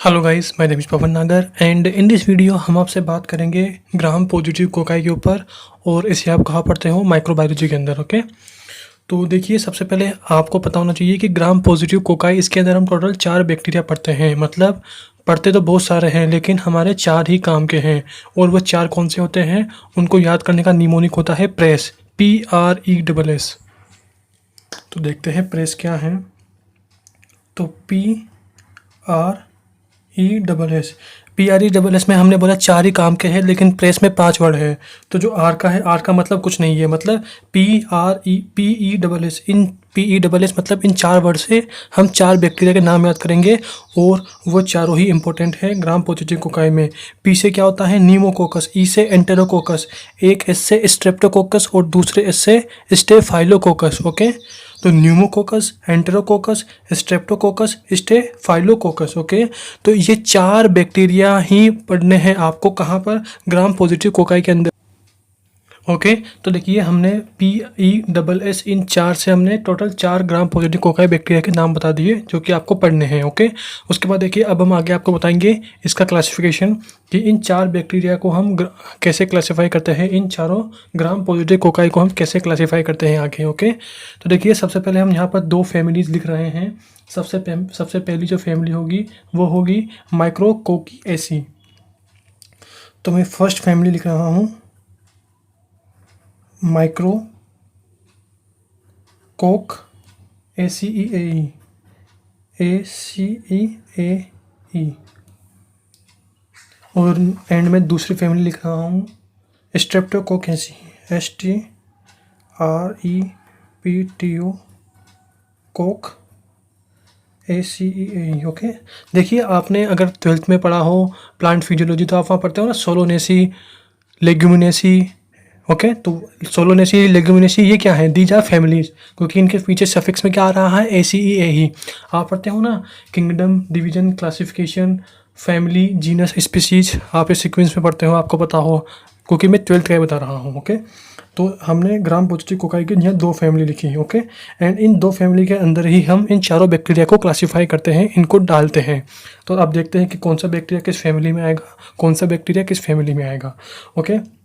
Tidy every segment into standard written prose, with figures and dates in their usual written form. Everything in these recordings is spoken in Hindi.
Hello guys, my name is Pawan Nagar and in this video हम आपसे बात करेंगे ग्राम पॉजिटिव कोकाई के ऊपर। और इसे आप कहाँ पढ़ते हो? माइक्रोबायोलॉजी के अंदर। ओके, तो देखिए, सबसे पहले आपको पता होना चाहिए कि ग्राम पॉजिटिव कोकाई, इसके अंदर हम टोटल 4 बैक्टीरिया पढ़ते हैं। मतलब पढ़ते तो बहुत सारे हैं लेकिन हमारे 4 ही काम के हैं। और वो 4 कौन से होते हैं उनको याद करने का निमोनिक होता है प्रेस, PRESS। तो देखते हैं प्रेस क्या है। तो PRESS में हमने बोला 4 ही काम के हैं लेकिन प्रेस में 5 वर्ड है। तो जो आर का है, आर का मतलब कुछ नहीं है। मतलब PRESS, इन PESS मतलब इन 4 वर्ड से हम 4 बैक्टीरिया के नाम याद करेंगे और वो चारों ही इंपॉर्टेंट है ग्राम पॉजिटिव कोकाई में। पी से क्या होता है? नीमोकोकस, ई से एंटेरोकोकस, एक एस से स्ट्रेप्टोकोकस और दूसरे एस से स्टेफाइलोकोकस। ओके, तो pneumococcus, enterococcus, Streptococcus, staphylococcus. Okay, तो ये 4 बैक्टीरिया ही पढ़ने हैं आपको। कहाँ पर? ग्राम पॉजिटिव कोकाई के अंदर। ओके, तो देखिए, हमने PESS इन 4 से हमने total 4 gram positive cocci bacteria के नाम बता दिए जो कि आपको पढ़ने हैं। ओके, उसके बाद देखिए, अब हम आगे आपको बताएंगे इसका क्लासिफिकेशन कि इन 4 बैक्टीरिया को हम कैसे क्लासीफाई करते हैं। इन चारों ग्राम पॉजिटिव कोकाई को हम कैसे क्लासीफाई करते हैं आगे। ओके, तो देखिए, सबसे पहले हम यहाँ पर 2 फैमिलीज लिख रहे हैं। सबसे पहली जो फैमिली होगी वो होगी माइक्रोकोकिएसी। तो मैं फर्स्ट फैमिली लिख रहा हूँ माइक्रो कोक ACEAE। और एंड में दूसरी फैमिली लिख रहा हूँ स्ट्रेप्टोकोकेसी, STREPTO कोक ACEAE। ओके, देखिए, आपने अगर 12th में पढ़ा हो प्लांट फिजियोलॉजी तो आप वहाँ पढ़ते हो ना सोलोनेसी, लेग्यूमिनेसी। ओके, तो सोलोनेसी, लेग्यूमिनेसी ये क्या है? दीज आर फैमिलीज, क्योंकि इनके पीछे सफिक्स में क्या आ रहा है? ACEAE। आप पढ़ते हो ना kingdom, division, classification, family, genus, species. आप इस सीक्वेंस में पढ़ते हो, आपको पता हो, क्योंकि मैं 12th का ही बता रहा हूँ। ओके, तो हमने ग्राम पॉजिटिव कोकाई की यहाँ 2 फैमिली लिखी है। ओके, एंड इन 2 फैमिली के अंदर ही हम इन चारों बैक्टीरिया को क्लासीफाई करते हैं, इनको डालते हैं। तो अब देखते हैं कि कौन सा बैक्टीरिया किस फैमिली में आएगा, कौन सा बैक्टीरिया किस फैमिली में आएगा। ओके,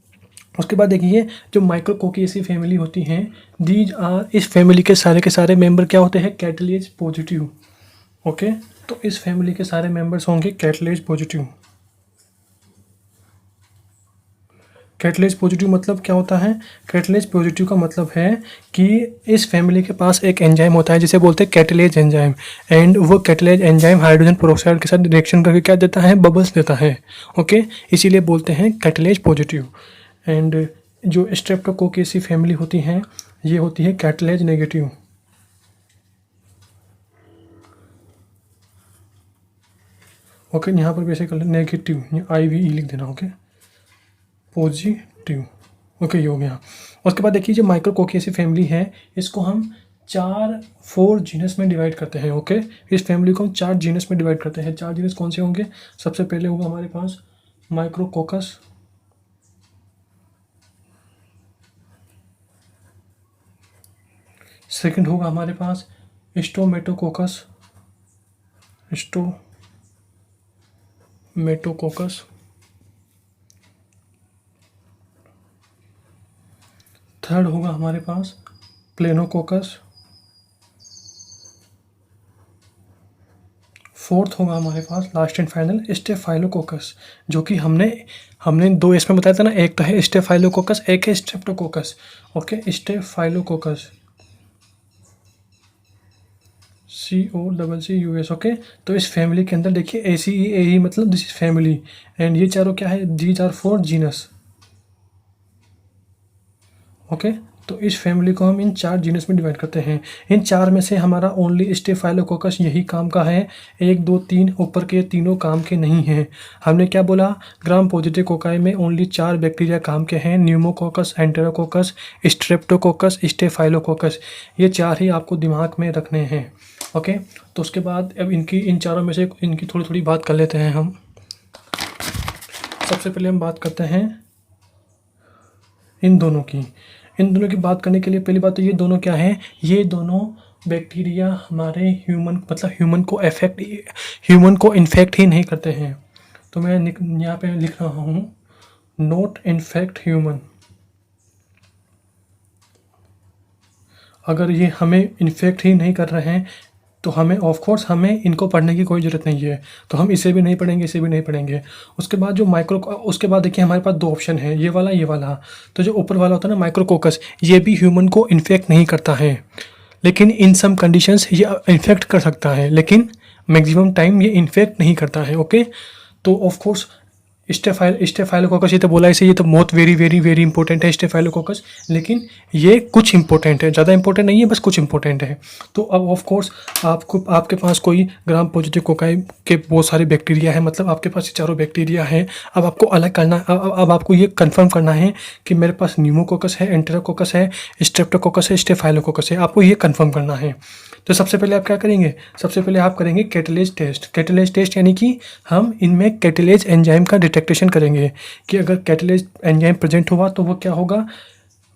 उसके बाद देखिए, जो माइक्रोकोकिएसी फैमिली होती हैं, दीज आर, इस फैमिली के सारे मेंबर क्या होते हैं? Catalase positive. ओके, तो इस फैमिली के सारे मेंबर्स होंगे कैटलेज पॉजिटिव। कैटलेज पॉजिटिव मतलब क्या होता है? कैटलेज पॉजिटिव का मतलब है कि इस फैमिली के पास एक एंजाइम होता है जिसे बोलते हैं कैटलेज एंजाइम। एंड वो कैटलेज एंजाइम हाइड्रोजन पेरोक्साइड के साथ रिएक्शन करके क्या देता है? बबल्स देता है। ओके, इसीलिए बोलते हैं कैटलेज पॉजिटिव। एंड जो स्ट्रेप्टोकोकेसी फैमिली होती हैं ये होती है कैटलेज नेगेटिव। ओके, यहाँ पर वैसे कर नेगेटिव, IVE लिख देना। Okay, positive. ओके, ये हो गया। उसके बाद देखिए, जो माइक्रोकोकिएसी फैमिली है इसको हम 4 जीनस में डिवाइड करते हैं। ओके, इस फैमिली को हम 4 जीनस में डिवाइड करते हैं। 4 जीनस कौन से होंगे? सबसे पहले होगा हमारे पास माइक्रोकोकस, सेकंड होगा हमारे पास स्टोमेटोकोकस, थर्ड होगा हमारे पास प्लेनोकोकस, फोर्थ होगा हमारे पास लास्ट एंड फाइनल स्टेफाइलोकोकस, जो कि हमने 2 इसमें बताया था ना, एक तो है स्टेफाइलोकोकस, एक है Streptococcus. Okay, staphylococcus, COCCUS। Okay, तो इस फैमिली के अंदर देखिए ACEAE मतलब दिस इज फैमिली। एंड ये चारों क्या है? These are 4 genus. ओके, तो इस फैमिली को हम इन 4 जीनस में डिवाइड करते हैं। इन 4 में से हमारा ओनली स्टेफाइलोकोकस यही काम का है। 1 2 3 ऊपर के तीनों काम के नहीं हैं। हमने क्या बोला? ग्राम पॉजिटिव कोकाई में ओनली 4 बैक्टीरिया काम के हैं, न्यूमोकोकस, एंटेरोकोकस, स्ट्रेप्टोकोकस, स्टेफाइलोकोकस। ये 4 ही आपको दिमाग में रखने हैं। ओके, तो उसके बाद अब इन चारों में से इनकी थोड़ी थोड़ी बात कर लेते हैं हम। सबसे पहले हम बात करते हैं इन दोनों की बात करने के लिए पहली बात तो ये दोनों क्या हैं? ये दोनों बैक्टीरिया हमारे ह्यूमन को इन्फेक्ट ही नहीं करते हैं। तो मैं यहाँ पे लिख रहा हूँ नोट इन्फेक्ट ह्यूमन। अगर ये हमें इन्फेक्ट ही नहीं कर रहे हैं तो हमें ऑफ कोर्स हमें इनको पढ़ने की कोई ज़रूरत नहीं है। तो हम इसे भी नहीं पढ़ेंगे, इसे भी नहीं पढ़ेंगे। उसके बाद देखिए हमारे पास दो ऑप्शन है, ये वाला। तो जो ऊपर वाला होता है ना माइक्रोकोकस, ये भी ह्यूमन को इन्फेक्ट नहीं करता है, लेकिन इन सम कंडीशंस ये इन्फेक्ट कर सकता है, लेकिन मैक्सिमम टाइम ये इन्फेक्ट नहीं करता है। ओके, तो ऑफ कोर्स स्टेफाइलोकोकस, ये तो बोला इसे, ये तो बहुत वेरी वेरी वेरी इंपॉर्टेंट है स्टेफाइलोकोकस, लेकिन ये कुछ इंपॉर्टेंट है, ज़्यादा इंपॉर्टेंट नहीं है, बस कुछ इंपॉर्टेंट है। तो अब ऑफ कोर्स आपके पास कोई ग्राम पॉजिटिव कोकाई के बहुत सारे बैक्टीरिया है, मतलब आपके पास ये चारों बैक्टीरिया है। अब आपको अलग करना, अब आपको ये कंफर्म करना है कि मेरे पास न्यूमोकोकस है, एंटेरोकोकस है, स्ट्रेप्टोकोकस है, स्टेफाइलोकोकस है, आपको ये कंफर्म करना है। तो सबसे पहले आप क्या करेंगे, सबसे पहले आप करेंगे कैटलेज टेस्ट। कैटलेज टेस्ट यानी कि हम इनमें कैटलेज एंजाइम का डिटेक्टेशन करेंगे कि अगर कैटलेज एंजाइम प्रेजेंट हुआ तो वो क्या होगा,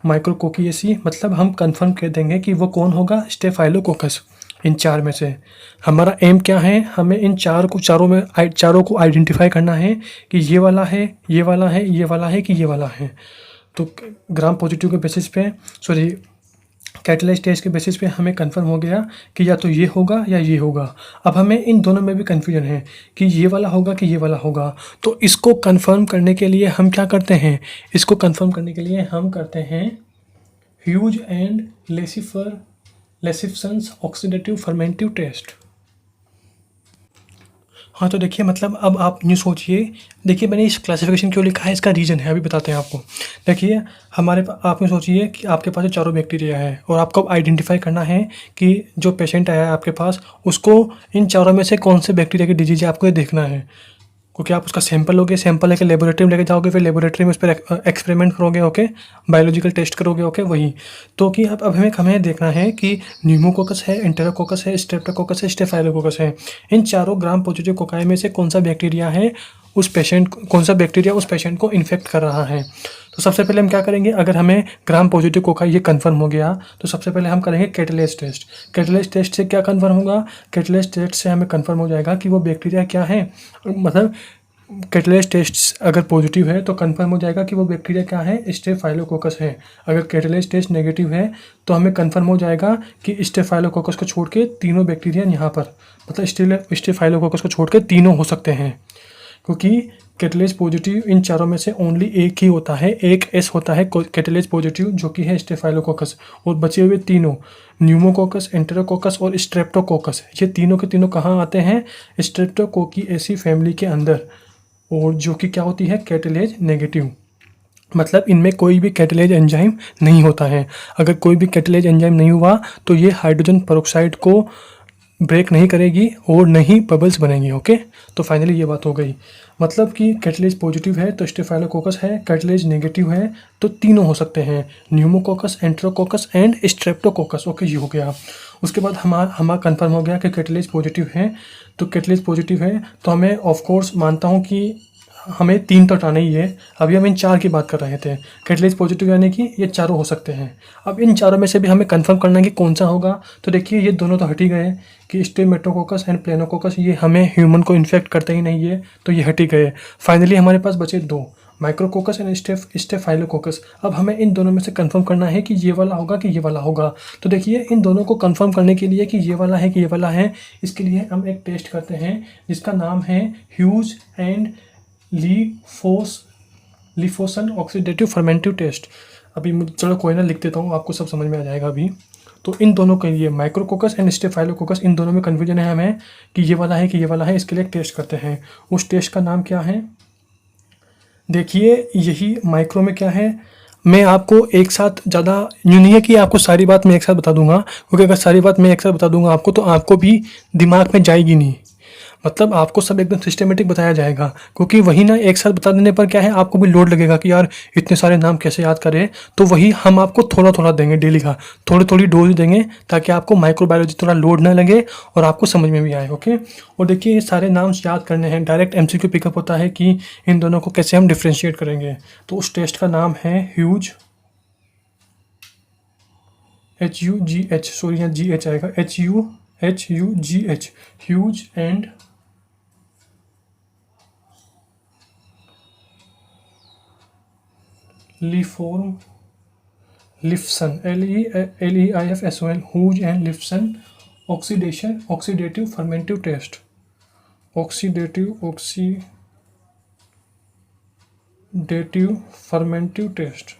माइक्रोकोकियेसी, मतलब हम कंफर्म कर देंगे कि वो कौन होगा, स्टेफाइलोकोकस। इन चार में से हमारा एम क्या है, हमें इन चारों को आइडेंटिफाई करना है कि ये वाला है, ये वाला है, ये वाला है कि ये वाला है। तो ग्राम पॉजिटिव के बेसिस पे, सॉरी, कैटलाइज टेस्ट के बेसिस पे हमें कंफर्म हो गया कि या तो ये होगा या ये होगा। अब हमें इन दोनों में भी कन्फ्यूजन है कि ये वाला होगा कि ये वाला होगा। तो इसको कंफर्म करने के लिए हम क्या करते हैं, इसको कंफर्म करने के लिए हम करते हैं huge and लेसिफसन्स oxidative fermentative test. हाँ, तो देखिए मतलब अब आप यूँ सोचिए, देखिए मैंने इस क्लासिफिकेशन क्यों लिखा है, इसका रीज़न है, अभी बताते हैं आपको। देखिए आप यूँ सोचिए कि आपके पास जो चारों बैक्टीरिया है और आपको आइडेंटिफाई करना है कि जो पेशेंट आया है आपके पास, उसको इन चारों में से कौन से बैक्टीरिया की डिजीज है, आपको ये देखना है। क्योंकि आप उसका सैंपल लोगे, सैंपल लेके लेबोरेटरी में लेके जाओगे, फिर लेबोरेटरी में उस पर एक्सपेरिमेंट करोगे, ओके, बायोलॉजिकल टेस्ट करोगे, ओके, वही। तो कि अब हमें देखना है कि न्यूमोकोकस है, एंटेरोकोकस है, स्ट्रेप्टोकोकस है, स्टेफाइलोकोकस है। इन चारों ग्राम पॉजिटिव कोकाई में से कौन सा बैक्टीरिया उस पेशेंट को इन्फेक्ट कर रहा है। तो सबसे पहले हम क्या करेंगे, अगर हमें ग्राम पॉजिटिव कोकाई ये कंफर्म हो गया तो सबसे पहले हम करेंगे कैटलेज टेस्ट। कैटलेज टेस्ट से क्या कंफर्म होगा, कैटलेज टेस्ट से हमें कंफर्म हो जाएगा कि वो बैक्टीरिया क्या है, मतलब कैटलेज टेस्ट अगर पॉजिटिव है तो कंफर्म हो जाएगा कि वो बैक्टीरिया क्या है, स्टेफाइलोकोकस है। अगर कैटलेज टेस्ट नेगेटिव है तो हमें कंफर्म हो जाएगा कि स्टेफाइलोकोकस को छोड़ के तीनों बैक्टीरिया यहाँ पर, मतलब स्टेफाइलोकोकस को छोड़ के तीनों हो सकते हैं। क्योंकि कैटलेज पॉजिटिव इन चारों में से ओनली एक ही होता है, एक एस होता है कैटलेज पॉजिटिव, जो कि है स्टेफाइलोकोकस। और बचे हुए तीनों न्यूमोकोकस, एंटेरोकोकस और स्ट्रेप्टोकोकस, ये तीनों के तीनों कहाँ आते हैं, स्ट्रेप्टोकोकी ऐसी फैमिली के अंदर, और जो कि क्या होती है, कैटलेज नेगेटिव। मतलब इनमें कोई भी कैटलेज एंजाइम नहीं होता है। अगर कोई भी कैटलेज एंजाइम नहीं हुआ तो ये हाइड्रोजन पेरोक्साइड को ब्रेक नहीं करेगी और नहीं बबल्स बनेंगी। ओके, तो फाइनली ये बात हो गई, मतलब कि कैटलेज पॉजिटिव है तो स्टेफाइलोकोकस है, कैटलेज नेगेटिव है तो तीनों हो सकते हैं, pneumococcus, enterococcus and Streptococcus. Okay, ये हो गया। उसके बाद हमारा कंफर्म हो गया कि कैटलेज पॉजिटिव है। तो कैटलेज पॉजिटिव है तो हमें ऑफकोर्स मानता हूँ कि हमें 3 तो हटाना ही है। अभी हम इन 4 की बात कर रहे थे, कैटलेज पॉजिटिव यानी कि ये चारों हो सकते हैं। अब इन चारों में से भी हमें कंफर्म करना है कि कौन सा होगा। तो देखिए ये दोनों तो हट ही गए कि स्टेमेटोकोकस एंड प्लेनोकोकस, ये हमें ह्यूमन को इन्फेक्ट करते ही नहीं है, तो ये हट ही गए। फाइनली हमारे पास बचे 2, माइक्रोकोकस एंड स्टेफाइलोकोकस। अब हमें इन दोनों में से कंफर्म करना है कि ये वाला होगा कि ये वाला होगा। तो देखिए इन दोनों को कंफर्म करने के लिए कि ये वाला है कि ये वाला है, इसके लिए हम एक टेस्ट करते हैं जिसका नाम है huge and लिफोसन oxidative fermentative test. अभी चलो कोई ना, लिख देता हूँ, आपको सब समझ में आ जाएगा अभी। तो इन दोनों के लिए माइक्रोकोकस एंड स्टेफाइलोकोकस, इन दोनों में कन्फ्यूजन है हमें कि ये वाला है कि ये वाला है। इसके लिए एक टेस्ट करते हैं, उस टेस्ट का नाम क्या है, देखिए यही माइक्रो में क्या है। मैं आपको एक साथ ज़्यादा यूँ नहीं है कि आपको सारी बात मैं एक साथ बता दूंगा, क्योंकि अगर सारी बात मैं एक साथ बता दूंगा आपको तो आपको भी दिमाग में जाएगी नहीं। मतलब आपको सब एकदम सिस्टमेटिक बताया जाएगा, क्योंकि वही ना एक साथ बता देने पर क्या है, आपको भी लोड लगेगा कि यार इतने सारे नाम कैसे याद करें। तो वही हम आपको थोड़ा थोड़ा देंगे, डेली का थोड़ी थोड़ी डोज देंगे, ताकि आपको माइक्रोबायोलॉजी थोड़ा लोड ना लगे और आपको समझ में भी आए। ओके, और देखिए ये सारे नाम याद करने हैं, डायरेक्ट MCQ पिकअप होता है कि इन दोनों को कैसे हम डिफ्रेंशिएट करेंगे। तो उस टेस्ट का नाम है ह्यूज HUGH, सॉरी यहाँ GH आएगा, HUGH, ह्यूज एंड लीफॉर्म Leifson, LEIFSON, Hugh and Leifson oxidative fermentative test, oxidative fermentative test.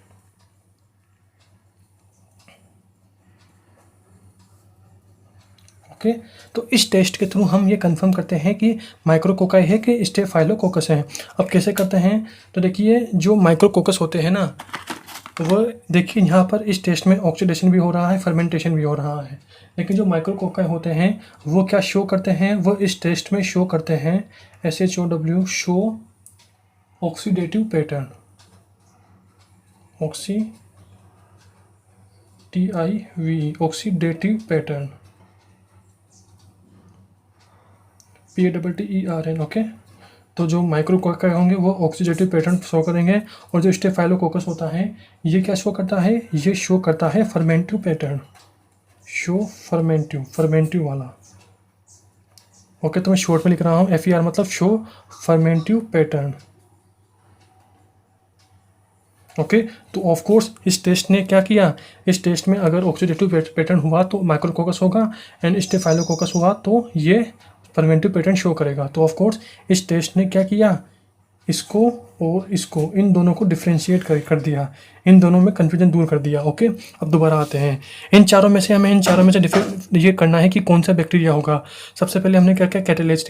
Okay, तो इस टेस्ट के थ्रू हम ये कंफर्म करते हैं कि माइक्रोकोकाई है कि स्टेफाइलोकोकस है। अब कैसे करते हैं, तो देखिए जो माइक्रोकोकस होते हैं ना, वो देखिए यहाँ पर इस टेस्ट में ऑक्सीडेशन भी हो रहा है, फर्मेंटेशन भी हो रहा है। लेकिन जो माइक्रोकोकाई होते हैं वो क्या शो करते हैं, वो इस टेस्ट में शो करते हैं SHOW, show oxidative pattern, oxidative pattern, PATTERN। Okay, तो जो माइक्रोकोकाई होंगे वो ऑक्सीडेटिव पैटर्न शो करेंगे, और जो स्टेफाइलोकोकस होता है ये क्या शो करता है, ये शो करता है फर्मेंटिव पैटर्न, शो फर्मेंटिव वाला। ओके, तो मैं शॉर्ट में लिख रहा हूँ FER, मतलब शो फर्मेंटिव पैटर्न। ओके, तो ऑफ कोर्स इस टेस्ट ने क्या किया, इस टेस्ट में अगर ऑक्सीडेटिव पैटर्न हुआ तो माइक्रोकोकस होगा, एंड स्टेफाइलोकोकस हुआ तो ये फर्मेंटिव पैटर्न शो करेगा। तो ऑफ कोर्स इस टेस्ट ने क्या किया, इसको और इसको, इन दोनों को डिफ्रेंशिएट कर दिया, इन दोनों में कन्फ्यूजन दूर कर दिया। ओके, अब दोबारा आते हैं, इन चारों में से ये करना है कि कौन सा बैक्टीरिया होगा। सबसे पहले हमने क्या किया, कैटेलेज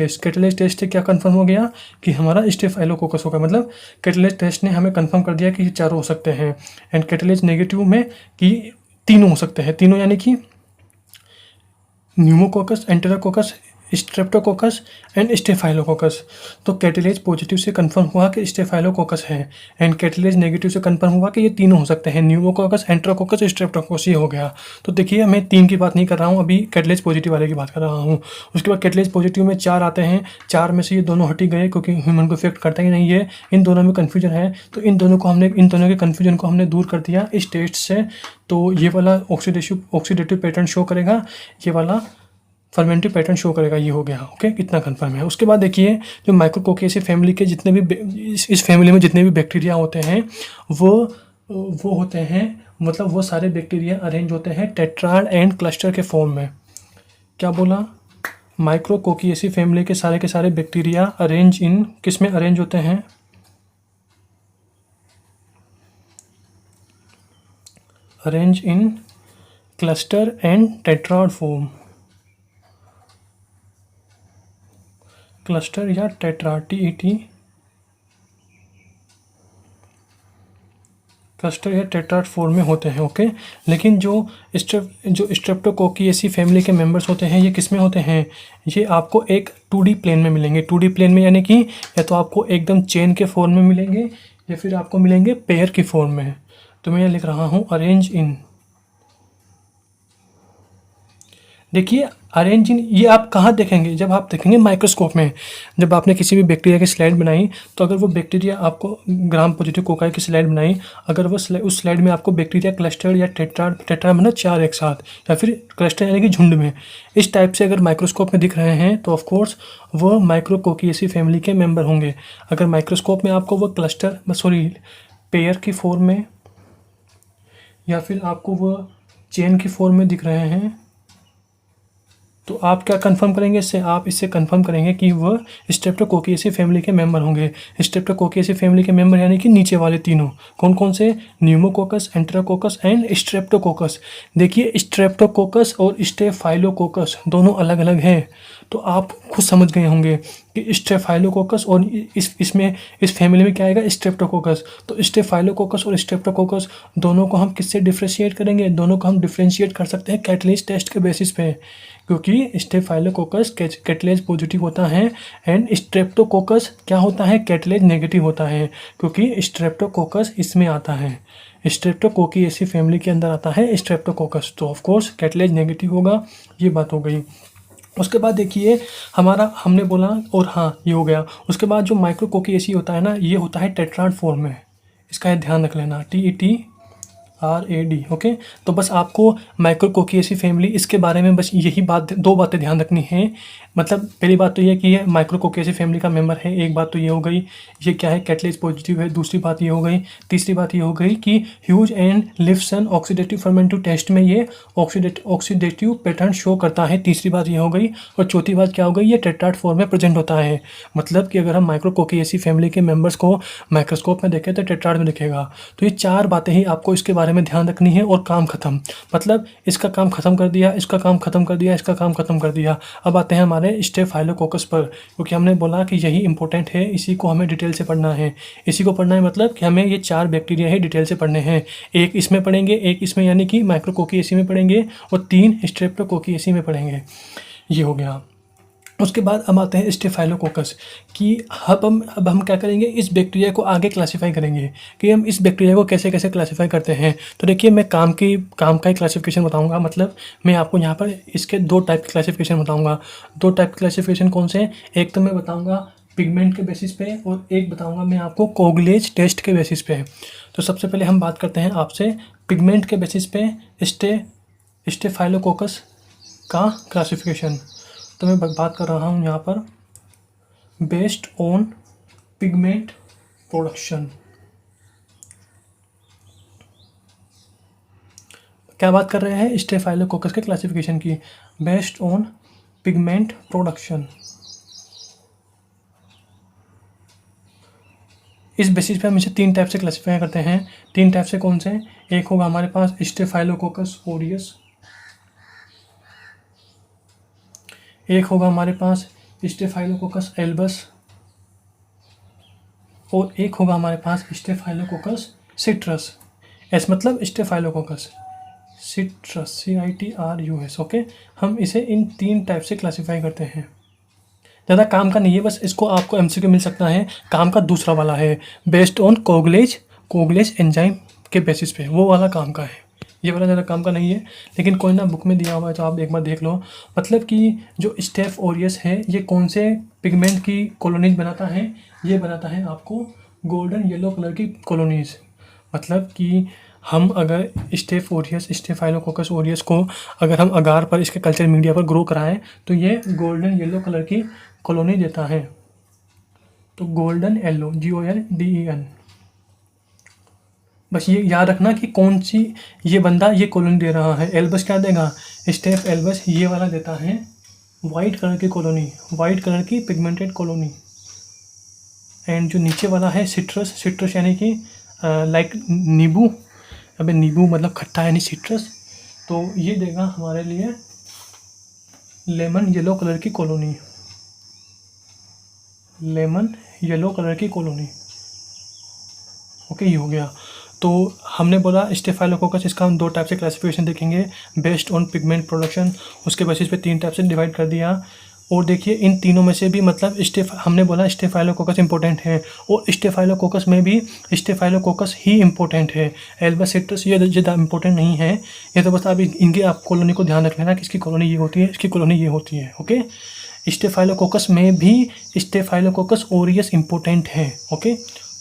टेस्ट से क्या कंफर्म हो गया कि हमारा स्टेफाइलोकोकस होगा, मतलब कैटेलेज टेस्ट ने हमें कंफर्म कर दिया कि ये चारों हो सकते हैं। एंड कैटेलेज नेगेटिव में कि तीनों हो सकते हैं, तीनों यानी कि pneumococcus, enterococcus, Streptococcus and staphylococcus. तो कैटेलेज पॉजिटिव से कंफर्म हुआ कि स्टेफाइलोकोकस है, एंड कैटेलेज नेगेटिव से कंफर्म हुआ कि ये तीनों हो सकते हैं, न्यूमोकोकस, एंटेरोकोकस, स्ट्रेप्टोकोकस। ये हो गया। तो देखिए मैं 3 की बात नहीं कर रहा हूँ, अभी कैटेलेज पॉजिटिव वाले की बात कर रहा हूँ। उसके बाद कैटेलेज पॉजिटिव में 4 आते हैं, 4 में से ये दोनों हट ही गए क्योंकि ह्यूमन को इफेक्ट करता ही नहीं है, इन दोनों में कन्फ्यूजन है। तो इन दोनों के कन्फ्यूजन को हमने दूर कर दिया इस टेस्ट से। तो ये वाला ऑक्सीडेटिव पैटर्न शो करेगा, ये वाला फर्मेंटिव पैटर्न शो करेगा। ये हो गया। ओके, कितना कंफर्म है। उसके बाद देखिए जो माइक्रोकोकेसी फैमिली के जितने भी इस फैमिली में जितने भी बैक्टीरिया होते हैं वो होते हैं, मतलब वो सारे बैक्टीरिया अरेंज होते हैं टेट्राड एंड क्लस्टर के फॉर्म में। क्या बोला, माइक्रोकोकेसी फैमिली के सारे बैक्टीरिया अरेंज इन किस में अरेंज होते हैं, arrange in cluster and tetrad form, cluster या टेट्रा, TET, क्लस्टर या टेट्राड फॉर्म में होते हैं। ओके, लेकिन जो स्ट्रेप्टोकोकेसी फैमिली के मेंबर्स होते हैं ये किस में होते हैं, ये आपको एक 2D प्लेन में मिलेंगे। 2D प्लेन में यानी कि या तो आपको एकदम चेन के फॉर्म में मिलेंगे या फिर आपको मिलेंगे पेयर की फॉर्म में। तो मैं लिख रहा हूँ अरेंज इन, देखिए अरेंज इन, ये आप कहाँ देखेंगे, जब आप देखेंगे माइक्रोस्कोप में। जब आपने किसी भी बैक्टीरिया की स्लाइड बनाई तो अगर वो बैक्टीरिया आपको ग्राम पॉजिटिव कोकाई की स्लाइड बनाई, अगर वो उस स्लाइड में आपको बैक्टीरिया क्लस्टर या टेट्रा मतलब 4 एक साथ, या फिर क्लस्टर यानी कि झुंड में, इस टाइप से अगर माइक्रोस्कोप में दिख रहे हैं तो ऑफकोर्स वो माइक्रोकोकेसी फैमिली के मेम्बर होंगे। अगर माइक्रोस्कोप में आपको वो क्लस्टर पेयर की फॉर्म में या फिर आपको वो चेन की फॉर्म में दिख रहे हैं तो आप क्या कंफर्म करेंगे इससे, आप इससे कंफर्म करेंगे कि वह स्ट्रेप्टोकोकेसी फैमिली के मेंबर होंगे। स्ट्रेप्टोकोकेसी फैमिली के मेंबर यानी कि नीचे वाले तीनों कौन कौन से, न्यूमोकोकस, एंटेरोकोकस एंड स्ट्रेप्टोकोकस। देखिए स्ट्रेप्टोकोकस और स्टेफाइलोकोकस दोनों अलग अलग हैं, तो आप खुद समझ गए होंगे कि स्टेफाइलोकोकस और इस फैमिली में क्या आएगा, स्ट्रेप्टोकोकस। तो स्टेफाइलोकोकस और स्ट्रेप्टोकोकस दोनों को हम किससे डिफ्रेंशिएट करेंगे, दोनों को हम डिफ्रेंशिएट कर सकते हैं कैटलेज टेस्ट के बेसिस पे, क्योंकि स्टेफाइलोकोकस कैटलेज पॉजिटिव होता है एंड स्ट्रेप्टोकोकस क्या होता है, कैटलेज नेगेटिव होता है, क्योंकि स्ट्रेप्टोकोकस इसमें आता है, स्ट्रेप्टोकोकेसी फैमिली के अंदर आता है स्ट्रेप्टोकोकस। तो ऑफकोर्स कैटलेज नेगेटिव होगा, ये बात हो गई। उसके बाद देखिए हमने बोला, और हाँ ये हो गया। उसके बाद जो माइक्रोकोकेसी होता है ना, ये होता है टेट्राड फॉर्म में, इसका ध्यान रख लेना, TET RAD। ओके, तो बस आपको माइक्रोकोकिएसी फैमिली इसके बारे में बस यही बात, दो बातें ध्यान रखनी है। मतलब पहली बात तो ये कि ये माइक्रोकोकिएसी फैमिली का मेंबर है, एक बात तो ये हो गई। ये क्या है, कैटलेज पॉजिटिव है। दूसरी बात ये हो गई। तीसरी बात ये हो गई कि huge and लिव्सन oxidative fermentative test में ये ऑक्सीडेटिव पैटर्न शो करता है। तीसरी बात ये हो गई। और चौथी बात क्या हो गई, ये टेट्राड फॉर्म में प्रेजेंट होता है। मतलब कि अगर हम माइक्रोकोकिएसी फैमिली के मेंबर्स को माइक्रोस्कोप में देखें तो टेट्राड में दिखेगा। तो ये चार बातें ही आपको इसके बारे में ध्यान रखनी है और काम खत्म। मतलब इसका काम खत्म कर दिया, इसका काम खत्म कर दिया, इसका काम खत्म कर दिया। अब आते हैं हमारे स्टेफाइलोकोकस पर, क्योंकि हमने बोला कि यही इंपॉर्टेंट है, इसी को हमें डिटेल से पढ़ना है। इसी को पढ़ना है मतलब कि हमें ये चार बैक्टीरिया ही डिटेल से पढ़ने हैं। एक इसमें पढ़ेंगे, एक इसमें यानी कि माइक्रोकोकिएसी में पढ़ेंगे, और 3 स्ट्रेप्टोकोकिएसी में पढ़ेंगे। ये हो गया। उसके बाद अब आते हैं स्टेफाइलोकोकस कि अब हम क्या करेंगे, इस बैक्टीरिया को आगे क्लासिफाई करेंगे कि हम इस बैक्टीरिया को कैसे कैसे क्लासिफाई करते हैं। तो देखिए, मैं काम का ही क्लासिफिकेशन बताऊंगा। मतलब मैं आपको यहाँ पर इसके 2 टाइप की क्लासिफिकेशन बताऊंगा। 2 टाइप की क्लासिफिकेशन कौन से हैं? एक तो मैं बताऊँगा पिगमेंट के बेसिस पे, और एक बताऊँगा मैं आपको कोगलेज टेस्ट के बेसिस पे। तो सबसे पहले हम बात करते हैं आपसे पिगमेंट के बेसिस पे स्टेफाइलोकोकस का क्लासिफिकेशन। तो मैं बात कर रहा हूँ यहाँ पर बेस्ड ऑन पिगमेंट प्रोडक्शन। क्या बात कर रहे हैं, स्टेफाइलोकोकस के क्लासिफिकेशन की, बेस्ड ऑन पिगमेंट प्रोडक्शन। इस बेसिस पे हम इसे 3 टाइप से क्लासिफाई करते हैं। 3 टाइप से कौन से? एक होगा हमारे पास स्टेफाइलोकोकस ओरियस, एक होगा हमारे पास स्टेफाइलोकोकस एल्बस, और एक होगा हमारे पास स्टेफाइलोकोकस सिट्रस। एस मतलब स्टेफाइलोकोकस, सिट्रस CITRUS। ओके, हम इसे इन 3 टाइप से क्लासिफाई करते हैं। ज़्यादा काम का नहीं है, बस इसको आपको MCQ मिल सकता है। काम का दूसरा वाला है बेस्ड ऑन कोगलेज एंजाइम के बेसिस पे, वो वाला काम का है। ये वाला ज़्यादा काम का नहीं है, लेकिन कोई ना बुक में दिया हुआ है तो आप एक बार देख लो। मतलब कि जो स्टेफ ओरियस है, ये कौन से पिगमेंट की कॉलोनीज बनाता है? ये बनाता है आपको गोल्डन येलो कलर की कॉलोनीज। मतलब कि हम अगर स्टेफ ओरियस स्टेफाइलोकोकस ओरियस को अगर हम अगार पर इसके कल्चर मीडिया पर ग्रो कराएं तो ये गोल्डन येलो कलर की कॉलोनी देता है। तो गोल्डन येलो GOLDEN। बस ये याद रखना कि कौन सी ये बंदा ये कॉलोनी दे रहा है। एल्बस क्या देगा? स्टेफ एल्बस ये वाला देता है वाइट कलर की कॉलोनी, वाइट कलर की पिगमेंटेड कॉलोनी। एंड जो नीचे वाला है सिट्रस यानी कि लाइक नींबू, अबे नींबू मतलब खट्टा यानी सिट्रस, तो ये देगा हमारे लिए लेमन येलो कलर की कॉलोनी, लेमन येलो कलर की कॉलोनी। ओके, ये हो गया। तो हमने बोला स्टेफाइलोकोकस, इसका हम 2 टाइप से क्लासिफिकेशन देखेंगे बेस्ड ऑन पिगमेंट प्रोडक्शन। उसके बेसिस पे 3 टाइप से डिवाइड कर दिया। और देखिए इन तीनों में से भी मतलब हमने बोला स्टेफाइलोकोकस इंपॉर्टेंट है, और स्टेफाइलोकोकस में भी स्टेफाइलोकोकस ही इंपॉर्टेंट है। एल्बस सिट्रस ये ज़्यादा इंपॉर्टेंट नहीं है। ये तो बस आप इनकी आप कॉलोनी को ध्यान रख लेना कि इसकी कॉलोनी ये होती है, इसकी कॉलोनी ये होती है। ओके, स्टेफाइलोकोकस में भी स्टेफाइलोकोकस ओरियस इंपॉर्टेंट है। ओके,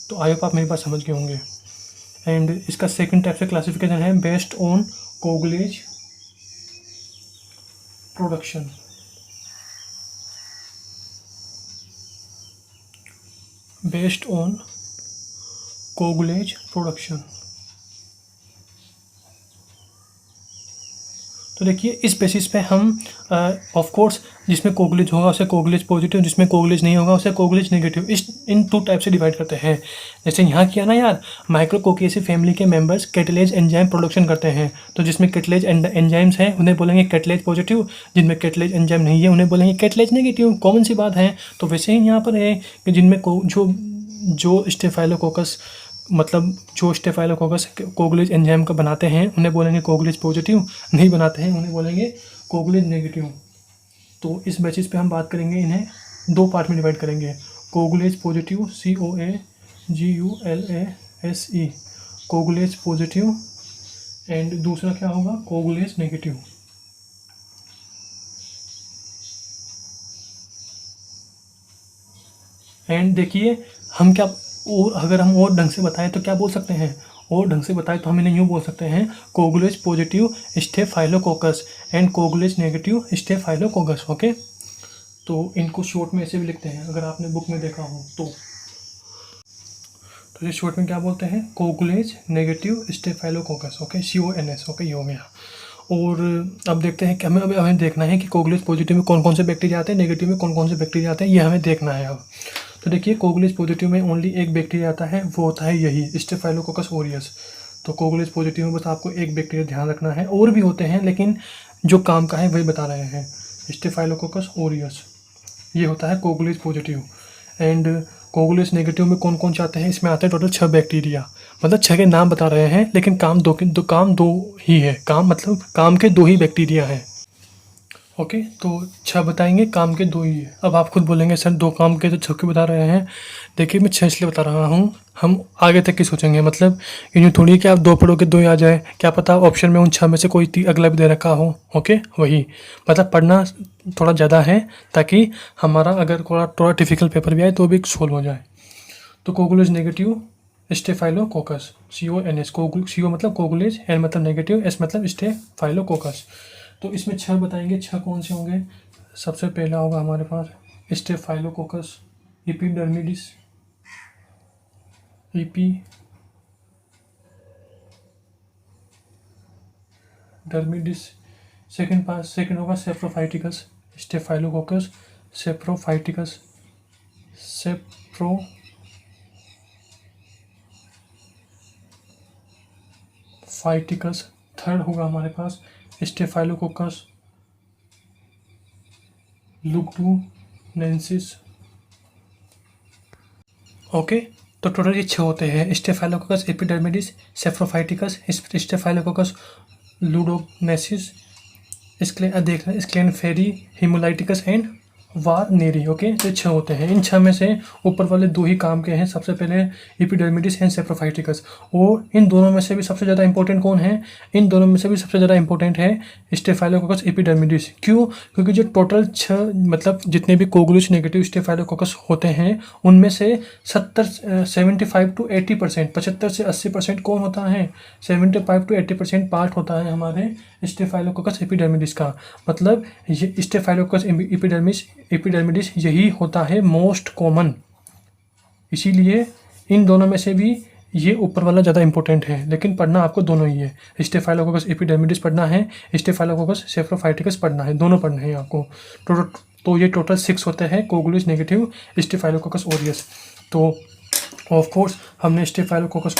तो आई होप आप मेरी बात समझ गए होंगे। एंड इसका सेकंड टाइप से क्लासिफिकेशन है based on कोगलेज production. Based on कोगलेज production. तो देखिए इस बेसिस पे हम ऑफ कोर्स जिसमें कोगलेज होगा उसे कोगलेज पॉजिटिव, जिसमें कोगलेज नहीं होगा उसे कोगलेज नेगेटिव, इन 2 टाइप से डिवाइड करते हैं। जैसे यहाँ किया ना यार, माइक्रोकोकिएसी फैमिली के मेंबर्स कैटलेज एंजाइम प्रोडक्शन करते हैं, तो जिसमें कैटलेज एंजाइम्स हैं उन्हें बोलेंगे कैटलेज पॉजिटिव, जिनमें कैटलेज एंजाइम नहीं है उन्हें बोलेंगे कैटलेज नेगेटिव। कॉमन सी बात है। तो वैसे ही यहाँ पर है कि जिनमें जो स्टेफाइलोकोकस मतलब जो स्टेफाइलोकोकस कोगलेज एंजाइम का बनाते हैं उन्हें बोलेंगे कोगलेज पॉजिटिव, नहीं बनाते हैं उन्हें बोलेंगे कोगलेज नेगेटिव। तो इस बेसिस पे हम बात करेंगे, इन्हें 2 पार्ट में डिवाइड करेंगे। कोगलेज पॉजिटिव COAGULASE, कोगलेज पॉजिटिव, एंड दूसरा क्या होगा कोगलेज नेगेटिव। एंड देखिए हम क्या, और अगर हम और ढंग से बताएं तो क्या बोल सकते हैं, और ढंग से बताए तो हम इन्हें यूँ बोल सकते हैं, coagulase positive Staphylococcus and coagulase negative Staphylococcus. Okay, तो इनको शॉर्ट में ऐसे भी लिखते हैं, अगर आपने बुक में देखा हो तो ये शॉर्ट में क्या बोलते हैं, coagulase negative Staphylococcus. Okay, CONS। Okay, ये हो गया। और अब देखते हैं कि हमें देखना है कि कोगुलेज पॉजिटिव में कौन कौन से बैक्टीरिया आते हैं, नेगेटिव में कौन कौन से बैक्टीरिया आते हैं, ये हमें देखना है अब। तो देखिए, कोगुलेज पॉजिटिव में ओनली एक बैक्टीरिया आता है, वो होता है यही स्टेफाइलोकोकस ऑरियस। तो कोगुलेज पॉजिटिव में बस आपको एक बैक्टीरिया ध्यान रखना है, और भी होते हैं लेकिन जो काम का है वही बता रहे हैं। स्टेफाइलोकोकस ऑरियस ये होता है कोगुलेज पॉजिटिव। एंड कोगुलेज नेगेटिव में कौन कौन से आते हैं, इसमें आते हैं टोटल 6 बैक्टीरिया, मतलब 6 के नाम बता रहे हैं, लेकिन काम दो ही है, काम मतलब काम के 2 ही बैक्टीरिया हैं। ओके, तो 6 बताएंगे, काम के 2 ही है। अब आप खुद बोलेंगे सर 2 काम के तो 6 क्यों बता रहे हैं। देखिए, मैं 6 इसलिए बता रहा हूँ, हम आगे तक की सोचेंगे, मतलब यूँ थोड़ी कि आप 2 पढ़ोगे 2 ही आ जाए, क्या पता ऑप्शन में उन 6 में से कोई अगला भी दे रखा हो। ओके, वही मतलब पढ़ना थोड़ा ज़्यादा है, ताकि हमारा अगर थोड़ा डिफिकल्ट पेपर भी आए तो भी सोल्व हो जाए। तो कोगुलेज नेगेटिव स्टेफाइलोकोकस, CONS। CO मतलब कोगुलेज, N मतलब नेगेटिव, S मतलब स्टेफाइलोकोकस। तो इसमें 6 बताएंगे, 6 कौन से होंगे। सबसे पहला होगा हमारे पास स्टेफाइलोकोकस एपिडर्मिडिस, एपिडर्मिडिस। सेकंड होगा saprophyticus Staphylococcus saprophyticus, saprophyticus. Third होगा हमारे पास स्टेफाइलोकोकस लुगडुनेंसिस। ओके, तो टोटल ये 6 होते हैं, Staphylococcus epidermidis, saprophyticus, Staphylococcus lugdunensis, schleiferi, haemolyticus and warneri. Okay, तो 6 होते हैं। इन 6 में से ऊपर वाले 2 ही काम के हैं, सबसे पहले एपिडर्मिडिस एंड सेप्रोफाइटिकस। और इन दोनों में से भी सबसे ज़्यादा इंपॉर्टेंट कौन है, इन दोनों में से भी सबसे ज़्यादा इंपॉर्टेंट है स्टेफाइलोकोकस एपिडर्मिडिस। क्यों, क्योंकि जो टोटल 6 मतलब जितने भी कोगुलेज नेगेटिव स्टेफाइलोकोकस होते हैं, उनमें से 75 to 80%, 75 से 80% कौन होता है, 75 to 80% पार्ट होता है हमारे स्टेफाइलोकोकस एपिडर्मिडिस का। मतलब ये स्टेफाइलोकोकस एपिडर्मिडिस यही होता है मोस्ट कॉमन, इसीलिए इन दोनों में से भी ये ऊपर वाला ज़्यादा इंपॉर्टेंट है, लेकिन पढ़ना आपको दोनों ही है। स्टेफाइलोकोकस एपिडर्मिडिस पढ़ना है, स्टेफाइलोकोकस सेप्रोफाइटिकस पढ़ना है, दोनों पढ़ने हैं आपको। तो ये टोटल 6 होते हैं कोगुलेज नेगेटिव स्टेफाइलोकोकस ऑरियस। तो ऑफ कोर्स हमने स्टेफाइलोकोकस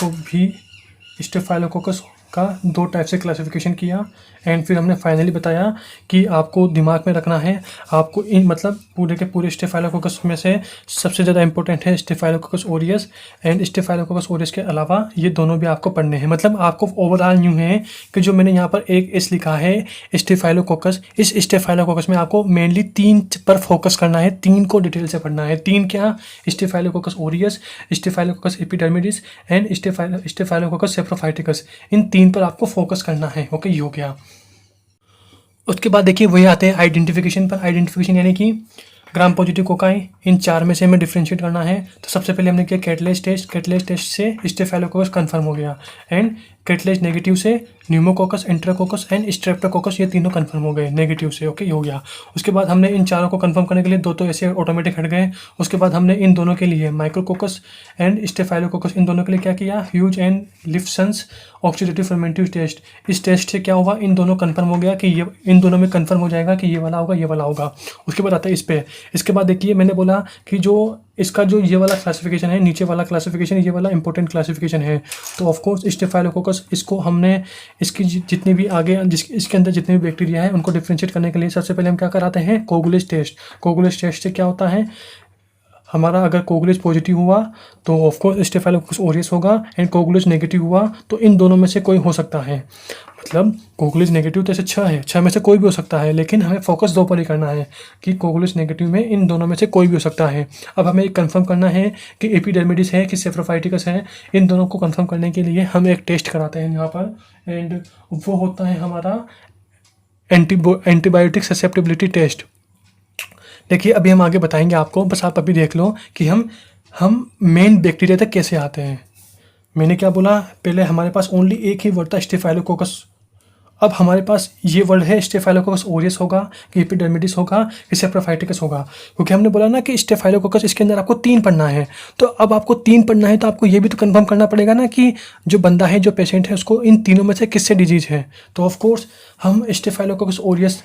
का 2 टाइप से क्लासिफिकेशन किया, एंड फिर हमने फाइनली बताया कि आपको दिमाग में रखना है, आपको इन मतलब पूरे के पूरे स्टेफाइलोकोकस में से सबसे ज़्यादा इंपॉर्टेंट है staphylococcus aureus, and staphylococcus aureus के अलावा ये दोनों भी आपको पढ़ने हैं। मतलब आपको ओवरऑल न्यू है कि जो मैंने यहाँ पर एक S लिखा है स्टेफाइलोकोकस, इस स्टेफाइलोकोकस में आपको मेनली 3 पर फोकस करना है, 3 को डिटेल से पढ़ना है। 3 क्या, Staphylococcus aureus, Staphylococcus epidermidis and Staphylococcus saprophyticus, इन 3 पर आपको फोकस करना है। ओके, ये हो गया। उसके बाद देखिए वही आते हैं आइडेंटिफिकेशन पर। आइडेंटिफिकेशन यानी कि ग्राम पॉजिटिव कोकाई, इन 4 में से हमें डिफ्रेंशिएट करना है। तो सबसे पहले हमने किया कैटलेज टेस्ट से स्टेफाइलोकोकस कंफर्म हो गया, एंड कैटलेज नेगेटिव से न्यूमोकोकस, एंटेरोकोकस एंड स्ट्रेप्टोकोकस, ये तीनों कंफर्म हो गए नेगेटिव से। ओके, ये हो गया। उसके बाद हमने इन 4 को कंफर्म करने के लिए 2 तो ऐसे ऑटोमेटिक हट गए। उसके बाद हमने इन दोनों के लिए माइक्रोकोकस एंड स्टेफाइलोकोकस, इन दोनों के लिए क्या किया, huge and लिफ्सन्स oxidative fermentative test. इस टेस्ट से क्या हुआ, इन दोनों कंफर्म हो गया कि ये, इन दोनों में कंफर्म हो जाएगा कि ये वाला होगा, ये वाला होगा। उसके बाद आता है इस पे। इसके बाद देखिए मैंने बोला कि जो इसका जो ये वाला क्लासिफिकेशन है, नीचे वाला क्लासिफिकेशन, ये वाला इंपॉर्टेंट क्लासिफिकेशन है। तो ऑफ कोर्स स्टेफाइलोकोकस, इसको हमने इसकी जितनी भी आगे इसके अंदर जितने भी बैक्टीरिया हैं उनको डिफ्रेंशिएट करने के लिए सबसे पहले हम क्या कराते हैं, कोगुलेज टेस्ट। कोगुलेज टेस्ट से क्या होता है, हमारा अगर कोगुलेज पॉजिटिव हुआ तो ऑफकोर्स स्टेफाइलोकोकस ऑरियस होगा, एंड कोगुलेज नेगेटिव हुआ तो इन दोनों में से कोई हो सकता है। मतलब कोगुलेज नेगेटिव तो ऐसे 6 है, 6 में से कोई भी हो सकता है, लेकिन हमें फोकस 2 पर ही करना है कि कोगुलेज नेगेटिव में इन दोनों में से कोई भी हो सकता है। अब हमें एक कंफर्म करना है कि एपिडर्मिडिस है कि सेप्रोफाइटिकस है। इन दोनों को कंफर्म करने के लिए हम एक टेस्ट कराते हैं यहाँ पर, एंड वो होता है हमारा एंटीबायोटिक ससेप्टिबिलिटी टेस्ट। देखिए अभी हम आगे बताएंगे आपको, बस आप अभी देख लो कि हम मेन बैक्टीरिया तक कैसे आते हैं। मैंने क्या बोला, पहले हमारे पास ओनली एक ही वर्ड था स्टेफाइलोकोकस, अब हमारे पास ये वर्ड है स्टेफाइलोकोकस ओरियस होगा कि एपिडर्मिडिस होगा कि सेप्रोफाइटिकस होगा, क्योंकि हमने बोला ना कि स्टेफाइलोकोकस इसके अंदर आपको 3 पढ़ना है। तो अब आपको 3 पढ़ना है तो आपको ये भी तो कंफर्म करना पड़ेगा ना कि जो बंदा है, जो पेशेंट है, उसको इन तीनों में से किससे डिजीज है। तो ऑफ कोर्स हम स्टेफाइलोकोकस ओरियस,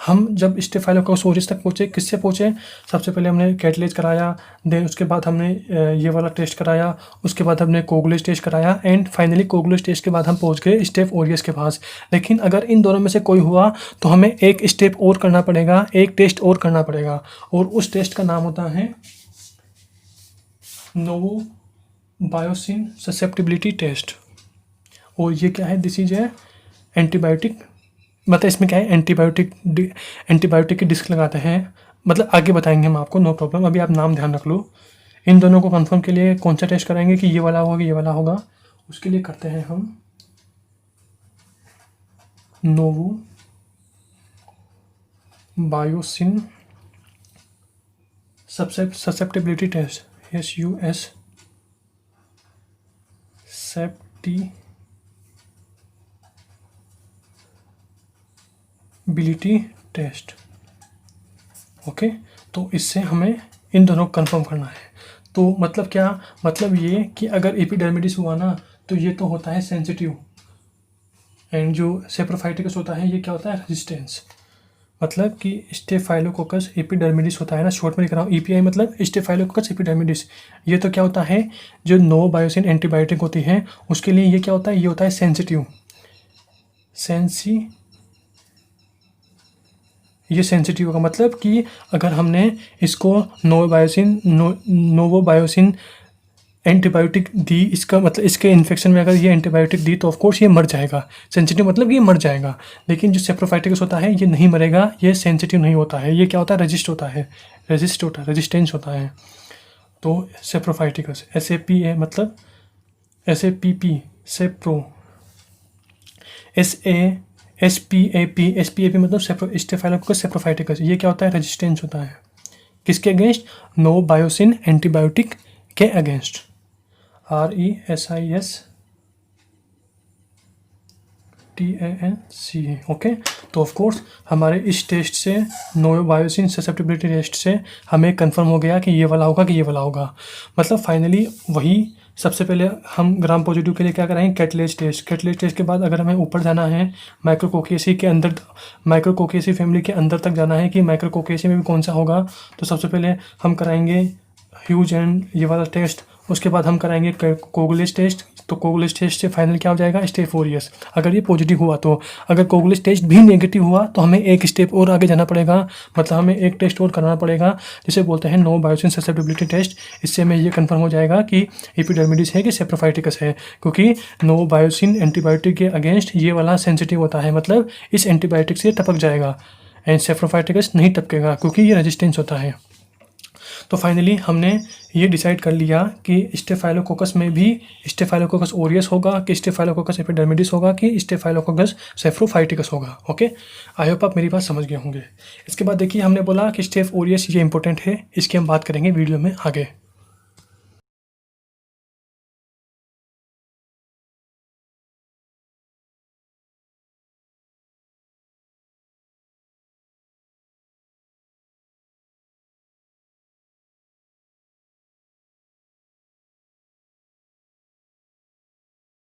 हम जब स्टेफाइलोकोकस ओरियस तक पहुँचे, किससे पहुँचे, सबसे पहले हमने कैटलेज कराया, देन उसके बाद हमने ये वाला टेस्ट कराया, उसके बाद हमने कोगुलेज टेस्ट कराया, एंड फाइनली कोगुलेज टेस्ट के बाद हम पहुँच गए स्टेफ ओरियस के पास। लेकिन अगर इन दोनों में से कोई हुआ तो हमें एक स्टेप और करना पड़ेगा, एक टेस्ट और करना पड़ेगा, और उस टेस्ट का नाम होता है नोवो बायोसिन ससेप्टिबिलिटी टेस्ट। और ये क्या है, दिस इज है एंटीबायोटिक, मतलब इसमें क्या है, एंटीबायोटिक की डिस्क लगाते हैं, मतलब आगे बताएंगे हम आपको, नो प्रॉब्लम। अभी आप नाम ध्यान रख लो। इन दोनों को कंफर्म के लिए कौन सा टेस्ट कराएंगे कि ये वाला होगा कि ये वाला होगा, उसके लिए करते हैं हम novobiocin susceptibility test, SUS सेप्टिबिलिटी टेस्ट। ओके, तो इससे हमें इन दोनों को कंफर्म करना है। तो मतलब क्या, मतलब ये कि अगर एपिडर्मिडिस हुआ ना तो ये तो होता है सेंसिटिव, एंड जो सेप्रोफाइटिकस होता है ये क्या होता है, रेजिस्टेंस। मतलब कि स्टेफाइलोकोकस एपिडर्मिडिस होता है ना, शॉर्ट में लिख रहा हूँ EPI, मतलब स्टेफाइलोकोकस एपिडर्मिडिस, ये तो क्या होता है, जो नो बायोसिन एंटीबायोटिक होती है उसके लिए ये क्या होता है, ये होता है सेंसिटिव, ये सेंसिटिव होगा। मतलब कि अगर हमने इसको नोवो बायोसिन एंटीबायोटिक दी, इसका मतलब इसके इन्फेक्शन में अगर ये एंटीबायोटिक दी तो ऑफकोर्स ये मर जाएगा। सेंसिटिव मतलब ये मर जाएगा। लेकिन जो सेप्रोफाइटिकस होता है ये नहीं मरेगा, ये सेंसिटिव नहीं होता है, ये क्या होता है, रेजिस्टेंस होता है। तो सेप्रोफाइटिकस SAPA मतलब SAPP सेप्रो, SPAP मतलब स्टेफाइलोकोकस सेप्रोफाइटिकस, ये क्या होता है, रेजिस्टेंस होता है। किसके अगेंस्ट, नो बायोसिन एंटीबायोटिक के अगेंस्ट, RESISTANCA। ओके, तो ऑफ कोर्स हमारे इस टेस्ट से, नो बायोसिन ससेप्टिबिलिटी टेस्ट से हमें कंफर्म हो गया कि ये वाला होगा कि ये वाला होगा। मतलब फाइनली वही, सबसे पहले हम ग्राम पॉजिटिव के लिए क्या कराएंगे, कैटलेज टेस्ट के बाद अगर हमें ऊपर जाना है माइक्रोकोकेसी के अंदर, माइक्रोकोकेसी फैमिली के अंदर तक जाना है कि माइक्रोकोकेसी में भी कौन सा होगा, तो सबसे पहले हम कराएंगे ह्यूज एंड ये वाला टेस्ट, उसके बाद हम कराएंगे कोगुलेज टेस्ट। तो कोगुलेज टेस्ट से फाइनल क्या हो जाएगा, स्टेप ओरियस, अगर ये पॉजिटिव हुआ तो। अगर कोगुलेज टेस्ट भी नेगेटिव हुआ तो हमें एक स्टेप और आगे जाना पड़ेगा, मतलब हमें एक टेस्ट और करना पड़ेगा जिसे बोलते हैं नो बायोसिन ससेप्टिबिलिटी टेस्ट। इससे हमें ये कंफर्म हो जाएगा कि एपिडर्मिडिस है कि सेप्रोफाइटिकस है, क्योंकि नो बायोसिन एंटीबायोटिक के अगेंस्ट ये वाला सेंसिटिव होता है, मतलब इस एंटीबायोटिक से टपक जाएगा, एंड सेप्रोफाइटिकस नहीं टपकेगा क्योंकि ये रेजिस्टेंस होता है। तो फाइनली हमने ये डिसाइड कर लिया कि स्टेफाइलोकोकस में भी स्टेफाइलोकोकस ओरियस होगा कि स्टेफाइलोकोकस एपिडर्मिडिस होगा कि स्टेफाइलोकोकस सेप्रोफाइटिकस होगा। ओके, आई होप आप मेरी बात समझ गए होंगे। इसके बाद देखिए, हमने बोला कि स्टेफ ओरियस ये इंपॉर्टेंट है, इसकी हम बात करेंगे वीडियो में आगे।